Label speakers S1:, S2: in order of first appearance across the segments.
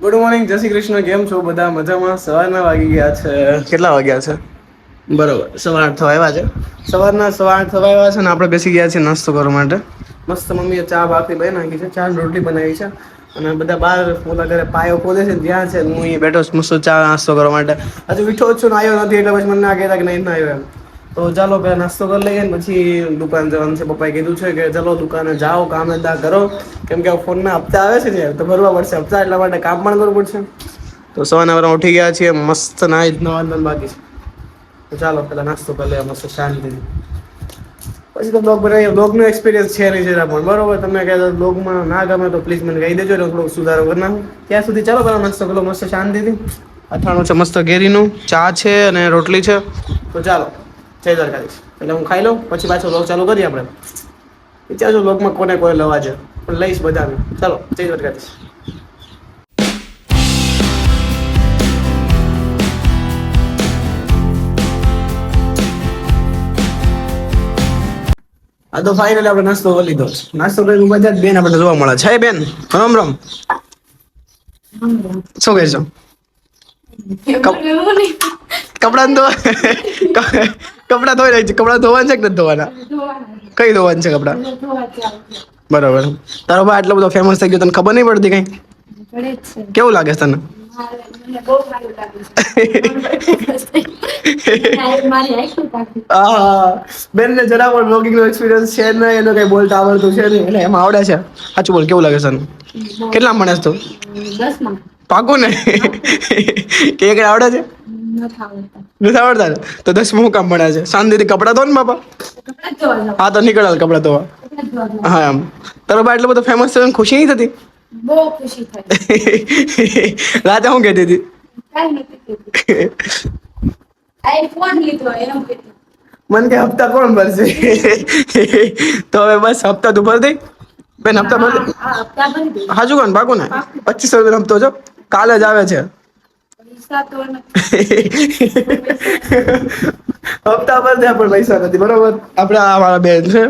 S1: Good morning, જય શ્રી કૃષ્ણ. કેમ છો બધા? મજામાં? સવારના વાગી ગયા છે. કેટલા વાગ્યા છે? બરોબર, 8:15 થવા આવ્યા છે. સવારના 8:15 થવા આવ્યા છે ને આપણે બેસી ગયા છીએ નાસ્તો કરવા માટે. મસ્ત મમ્મીએ ચા બાફી બનાવી નાખી છે, ચા ને રોટલી બનાવી છે અને બધા બહાર ઓલા ઘરે પાયો ખોલે છે ને ત્યાં છે. હું અહીં બેઠો છું મસ્ત ચા નાસ્તો કરવા માટે. હજુ ઉઠ્યો જ છું ને આવ્યો નથી એટલે પછી મને ના કહેતા કે નહીં આવ્યો એમ. તો ચાલો પેલા નાસ્તો કરી લઈએ ને પછી દુકાન જવાનું છે. પપ્પાએ કીધું છે કે ચલો દુકાને જાઓ, કામ ધંધા કરો, કેમ કે ફોનના હપ્તા આવે છે ને તો ભરવા પડશે હપ્તા, એટલા માટે કામ પણ કરવું પડશે. તો સવારના ઉઠી ગયા છીએ, મસ્ત નાઈ નવા બાકી છે. તો ચાલો પેલા નાસ્તો કરી લઈએ મસ્ત શાંતિથી. પછી તો બ્લોગ બનાવીએ. બ્લોગનો એક્સપિરિયન્સ છે નહીં જરા પણ, બરોબર? તમને કદાચ બ્લોગમાં ના ગમે તો પ્લીઝ મને કહી દેજો, એટલે થોડોક સુધારો કરી નાખું. ત્યાં સુધી ચાલો પેલા નાસ્તો કરો મસ્ત શાંતિથી. અથાણું છે મસ્ત કેરીનું, ચા છે અને રોટલી છે. તો ચાલો, જય દ્વારકાધીશ. એટલે હું ખાઈ લઉં પછી પાછો બ્લોગ ચાલુ કરીએ આપણે. વિચારજો બ્લોગમાં કોને કોને લવા છે, પણ લઈશ બધાને. ચાલો, જય દ્વારકાધીશ. આ તો ફાઇનલી આપણે નાસ્તો કરી લીધો છે. નાસ્તો કરીને બધા જ બેન આપણે જોવા મળે છે. બેન રામ રામ, શું કહેશો? કપડા કપડા ધોઈ રહી છે. કપડા ધોવાના છે કે નથી ધોવાના? કઈ ધોવાના છે કપડા? બરોબર. તારો ભાઈ આટલો બધો ફેમસ થઈ ગયો, તને ખબર નહીં પડતી કઈ? કેવું લાગે છે તને? બેન ને જરા પણ બ્લોગિંગ નો એક્સપિરિયન્સ છે નહીં, એનો કઈ બોલતા આવડતું છે નહીં, એટલે એમાં આવડે છે. સાચું બોલ, કેવું લાગે છે તને? કેટલા ભણેસ તું? 10 પાકું ને? કે આવડે છે? નથી આવડતા? તો 10 હું કામ ભણે છે? શાંતિથી કપડા ધો ને બાપા. હા તો નીકળ કપડા ધોવા. હા એમ. તારો ભાઈ એટલો બધો ફેમસ છે, ખુશી નહીં થતી? બહુ ખુશી થઈ. રાતે શું કહેતી હતી? આઈફોન લીધો એમ કહેતી. મને કે હપ્તા કોણ ભરશે? તો હવે બસ હપ્તા તું ભર દે બેન. હપ્તા ભર દે. હાજુ કોણ પાકું ને? 2500 રૂપિયા હપ્તો છો, કાલે જ આવે છે. હપ્તા પર દે પણ પૈસા નથી, બરોબર? આપણે આ મારા બેન છે.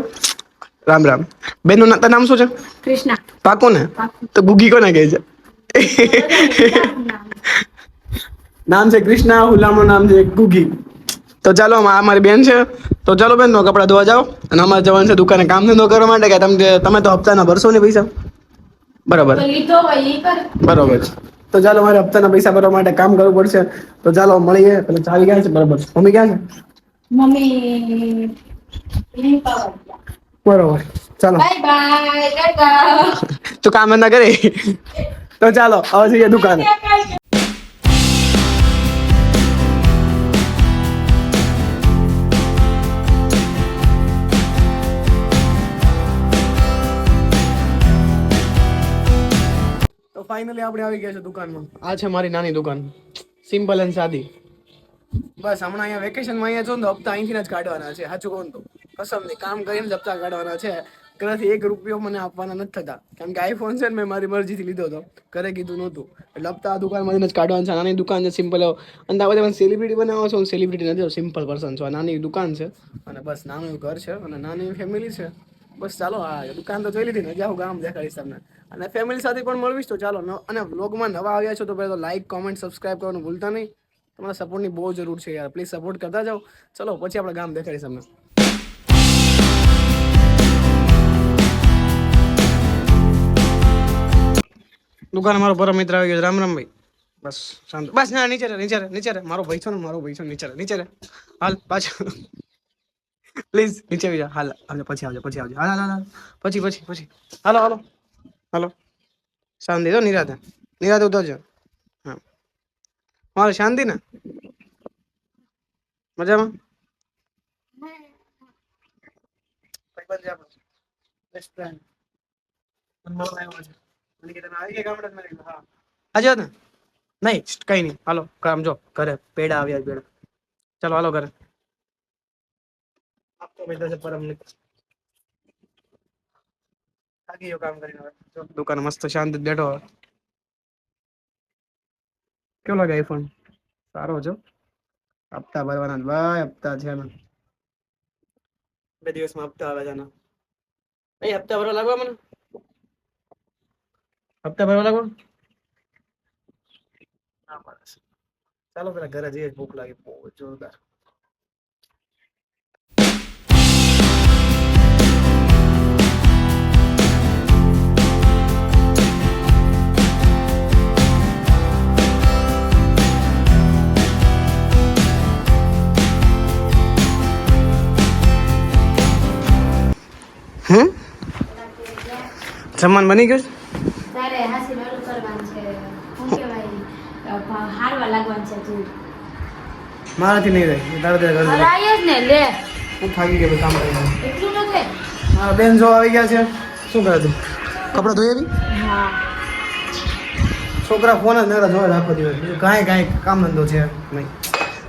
S1: રામ રામ. બેન નું નામ શું છે? કૃષ્ણા. પાકું ને? તો ગુગી કોને કહે છે? નામ છે કૃષ્ણા, હુલામનું નામ છે ગુગી. તો ચાલો, આ મારી બેન છે. તો ચાલો બેન, નો કપડા ધોવા જાઓ અને અમારે જવાનું છે દુકાને કામ ધંધો કરવા માટે. કે તમે તો હપ્તાના ભરશો ને પૈસા, બરાબર? બરોબર. તો ચાલો, મારે હપ્તાના પૈસા ભરવા માટે કામ કરવું પડશે. તો ચાલો મળીએ. પેલા ચાવી ક્યાં છે? બરાબર. મમ્મી ક્યાં છે? મમ્મી બરોબર. ચાલો, બાય બાય, ટાટા. તું કામ ના કરે. તો ચાલો હવે જઈએ દુકાને. તો ફાઇનલી આપણે આવી ગયા છે દુકાનમાં. આ છે મારી નાની દુકાન, સિમ્પલ એન્ડ સાદી. બસ હમણાં અહીંયા વેકેશનમાં અહીંયા જો ને તો હપ્તા અહીંથી જ કાઢવાના છે. સાચું કહું તો કસમ નહીં, કામ કરીને જ હપ્તા કાઢવાના છે. ઘરેથી 1 રૂપિયો મને આપવાના નથી થતા, કેમ કે આઈફોન છે ને મેં મારી મરજીથી લીધો હતો, ઘરે કીધું નહોતું. એટલે હપ્તા આ દુકાનમાંથી જ કાઢવાના છે. નાની દુકાન છે, સિમ્પલ. અને આ બધા સેલિબ્રિટી બનાવો છો? સેલિબ્રિટી નથી, સિમ્પલ પર્સન છો. આ નાની દુકાન છે અને બસ નાનું ઘર છે અને નાની ફેમિલી છે. બસ ચાલો, આ દુકાન તો જોઈ લીધી ને, જાઓ ગામ દેખાડીશ તમને. અને ફેમિલી સાથે પણ મળવીશ. તો ચાલો. અને વ્લોગમાં નવા આવ્યા છો તો પહેલાં તો લાઈક, કોમેન્ટ, સબસ્ક્રાઈબ કરવાનું ભૂલતા નહીં. તમારા સપોર્ટની બહુ જરૂર છે યાર, પ્લીઝ સપોર્ટ કરતા જાઓ. ચલો પછી આપણે ગામ દેખાડીશ તમને. દુકાન મારો પરમ મિત્ર આવી ગયો. રામ રામ ભાઈ. બસ શાંત. બસ ના, નીચે રે, નીચે રે, નીચે રે. મારો ભાઈ છો ને, મારો ભાઈ છો. નીચે રે, નીચે રે. હાલ પાછો. પ્લીઝ નીચે આવી જા. હાલ આવજો, પછી આવજો, પછી આવજો. હાલ હાલ હાલ. પછી. હાલો હાલો હાલો. શાંતિ તો નિરાતે, નિરાતે ઉતરજો. હા, મારે શાંતિ ને? મજામાં? ભાઈબંધ છે આપણો, બેસ્ટ ફ્રેન્ડ. મળવા આવ્યો છે. મને કે તમે આવી ગયા ગામડે? મેં કીધું હા. આજે ને નહીં, કઈ નહીં. હાલો કામ જો, ઘરે પેડા આવ્યા પેડા. ચાલો હાલો ઘરે. આપતો બેઠો છે પરમ મિત્ર. થાકી ગયો કામ કરીને. હવે જો દુકાન મસ્ત શાંતિ બેઠો. કેવો લાગે આઈફોન? સારો છે. હપ્તા ભરવાના ભાઈ, હપ્તા છે ને. 2 દિવસમાં હપ્તા આવે છે ને. અહીં હપ્તા ભરવા લાગવા મને. હપ્તા ભરવા લાગો. ચાલો પેલા ઘરે જઈએ, ભૂખ લાગી બહુ જોરદાર. જમવાનું બની ગયું
S2: તારે હાસી વાળું કરવાનું છે, શું કહેવાય, હારવા લાગવાનું છે તું.
S1: મારાથી નહીં રહે, તારે ત્યાં
S2: હરાય જ ને લે,
S1: હું થાકી ગયો કામ કરીને.
S2: એટલું ન થાય.
S1: મારા બેન જો આવી ગયા છે. શું કરે તું? કપડાં ધોઈ આવી?
S2: હા
S1: છોકરા ફોન જ નકરા જોવા આખો દિવસ, બીજું કાંઈ કામ ધંધો છે નહીં.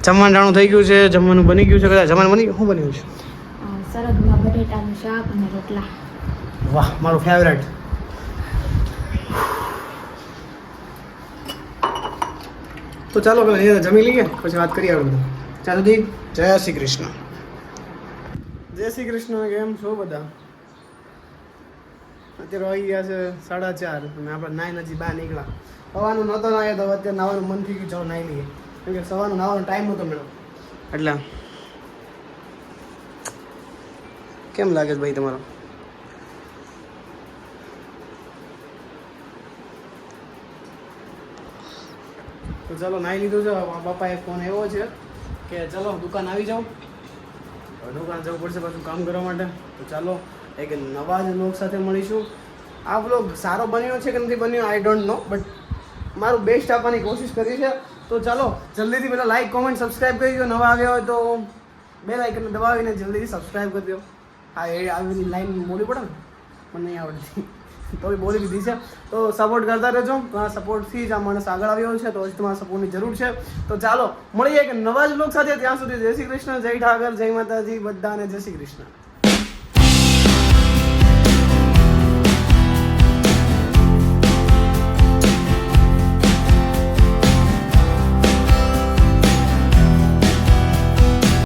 S1: જમવાનું ટાણું થઈ ગયું છે, જમવાનું બની ગયું છે. કદાચ જમવાનું બની ગયું. શું બન્યું છે?
S2: સરગવા બટેટાનું શાક અને રોટલા.
S1: વાહ, મારું ફેવરેટ. તો ચાલો પેલા અહીંયા જમી લઈએ, પછી વાત કરીએ આપણે બધા. ચાલો દી, જય શ્રી કૃષ્ણ. જય શ્રી કૃષ્ણ. કેમ છો બધા? અત્યારે વાગી ગયા છે 4:30 અને આપણે નાઈને હજી બહાર નીકળ્યા. સવારનું નહોતો નાહ્યો તો અત્યારે નાવાનું મન થઈ ગયું, ચાલો નાહી લઈએ. કેમ કે સવારનો નાવાનો ટાઈમ નહોતો મળ્યો. એટલે કેમ લાગે છે ભાઈ તમારો? તો ચાલો નાહી લીધું છે. બાપાએ ફોન આવ્યો છે કે ચાલો દુકાન આવી જાઓ. દુકાન જવું પડશે પાછું કામ કરવા માટે. તો ચાલો એક નવા જ બ્લોગ સાથે મળીશું. આ બ્લોગ સારો બન્યો છે કે નથી બન્યો આઈ ડોન્ટ નો, બટ મારું બેસ્ટ આપવાની કોશિશ કરી છે. તો ચાલો જલ્દીથી પહેલાં લાઈક કોમેન્ટ સબસ્ક્રાઈબ કરી દો. નવા આવ્યા હોય તો બે લાઇકન દબાવીને જલ્દીથી સબસ્ક્રાઈબ કરી દો. હા, એ આવી લાઈન બોલવી પડે ને, મને નહીં આવડતી તો બી બોલી દીધી છે. તો સપોર્ટ કરતા રહેજો. તમારા સપોર્ટથી જ આ માણસ આગળ આવ્યો છે, તો હજી તમારા સપોર્ટની જરૂર છે. તો ચાલો મળીએ એક નવા જ બ્લોગ સાથે. ત્યાં સુધી જય શ્રી કૃષ્ણ, જય ઠાકર, જય માતાજી, બધાને જય શ્રી કૃષ્ણ.